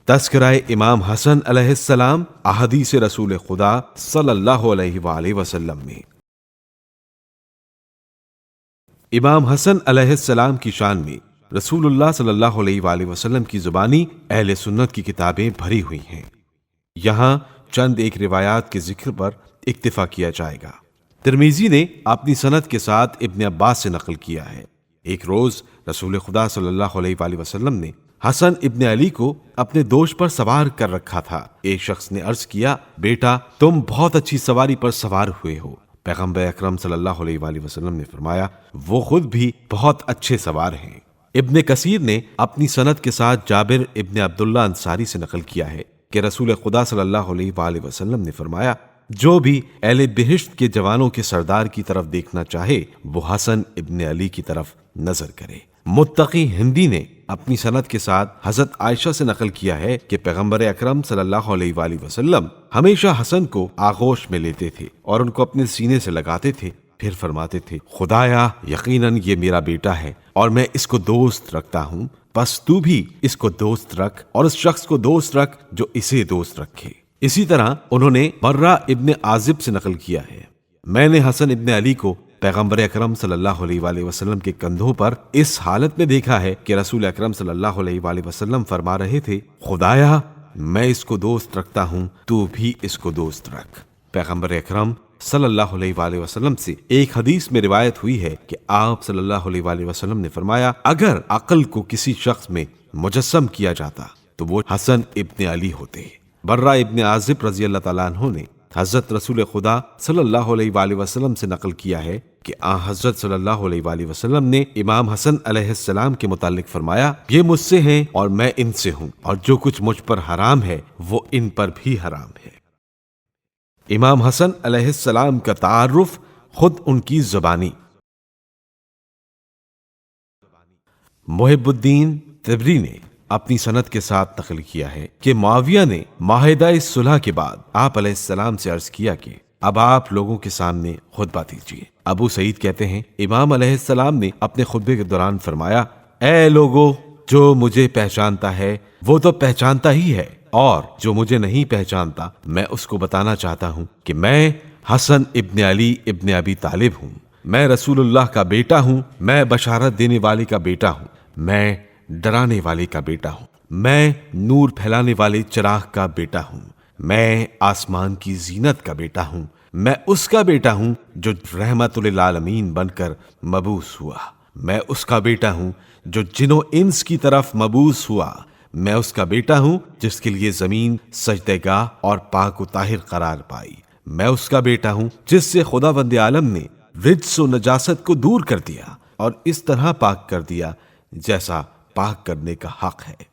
تذکرہ امام حسن علیہ السلام احادیث رسول خدا صلی اللہ علیہ وآلہ وسلم میں۔ امام حسن علیہ السلام کی شان میں رسول اللہ صلی اللہ علیہ وآلہ وسلم کی زبانی اہل سنت کی کتابیں بھری ہوئی ہیں۔ یہاں چند ایک روایات کے ذکر پر اکتفا کیا جائے گا۔ ترمذی نے اپنی سند کے ساتھ ابن عباس سے نقل کیا ہے، ایک روز رسول خدا صلی اللہ علیہ وآلہ وسلم نے حسن ابن علی کو اپنے دوش پر سوار کر رکھا تھا۔ ایک شخص نے عرض کیا، بیٹا تم بہت اچھی سواری پر سوار ہوئے ہو۔ پیغمبر اکرم صلی اللہ علیہ وآلہ وسلم نے فرمایا، وہ خود بھی بہت اچھے سوار ہیں۔ ابن کثیر نے اپنی سند کے ساتھ جابر ابن عبداللہ انصاری سے نقل کیا ہے کہ رسول خدا صلی اللہ علیہ وآلہ وسلم نے فرمایا، جو بھی اہل بہشت کے جوانوں کے سردار کی طرف دیکھنا چاہے وہ حسن ابن علی کی طرف نظر کرے۔ متقی ہندی نے اپنی سند کے ساتھ حضرت عائشہ سے نقل کیا ہے کہ پیغمبر اکرم صلی اللہ علیہ وآلہ وسلم ہمیشہ حسن کو آغوش میں لیتے تھے اور ان کو اپنے سینے سے لگاتے تھے، پھر فرماتے تھے، خدایا یقیناً یہ میرا بیٹا ہے اور میں اس کو دوست رکھتا ہوں، بس تو بھی اس کو دوست رکھ اور اس شخص کو دوست رکھ جو اسے دوست رکھے۔ اسی طرح انہوں نے برہ ابن عازب سے نقل کیا ہے، میں نے حسن ابن علی کو پیغمبر اکرم صلی اللہ علیہ وآلہ وسلم کے کندھوں پر اس حالت میں دیکھا ہے کہ رسول اکرم صلی اللہ علیہ وآلہ وسلم فرما رہے تھے، خدایا میں اس کو دوست رکھتا ہوں، تو بھی اس کو دوست رکھ۔ پیغمبر اکرم صلی اللہ علیہ وآلہ وسلم سے ایک حدیث میں روایت ہوئی ہے کہ آپ صلی اللہ علیہ وآلہ وسلم نے فرمایا، اگر عقل کو کسی شخص میں مجسم کیا جاتا تو وہ حسن ابن علی ہوتے۔ برہ ابن عازب رضی اللہ تعالیٰ عنہ نے حضرت رسول خدا صلی اللہ علیہ وآلہ وسلم سے نقل کیا ہے کہ حضرت صلی اللہ علیہ وآلہ وسلم نے امام حسن علیہ السلام کے متعلق فرمایا، یہ مجھ سے ہیں اور میں ان سے ہوں، اور جو کچھ مجھ پر حرام ہے وہ ان پر بھی حرام ہے۔ امام حسن علیہ السلام کا تعارف خود ان کی زبانی۔ محب الدین تبری نے اپنی سند کے ساتھ نقل کیا ہے کہ معاویہ نے معاہدہ صلح کے بعد آپ علیہ السلام سے عرض کیا کہ اب آپ لوگوں کے سامنے خطبہ دیجیے۔ ابو سعید کہتے ہیں، امام علیہ السلام نے اپنے خطبے کے دوران فرمایا، اے لوگو، جو مجھے پہچانتا ہے وہ تو پہچانتا ہی ہے، اور جو مجھے نہیں پہچانتا میں اس کو بتانا چاہتا ہوں کہ میں حسن ابن علی ابن ابی طالب ہوں، میں رسول اللہ کا بیٹا ہوں، میں بشارت دینے والے کا بیٹا ہوں، میں ڈرانے والے کا بیٹا ہوں، میں نور پھیلانے والے چراغ کا بیٹا ہوں، میں آسمان کی زینت کا بیٹا ہوں، میں اس کا بیٹا ہوں جو رحمت للعالمین بن کر مبعوث ہوا، میں اس کا بیٹا ہوں جو جن و انس کی طرف مبعوث ہوا، میں اس کا بیٹا ہوں جس کے لیے زمین سجدہ گاہ اور پاک و طاہر قرار پائی، میں اس کا بیٹا ہوں جس سے خداوند عالم نے رجس و نجاست کو دور کر دیا اور اس طرح پاک کر دیا جیسا پاک کرنے کا حق ہے۔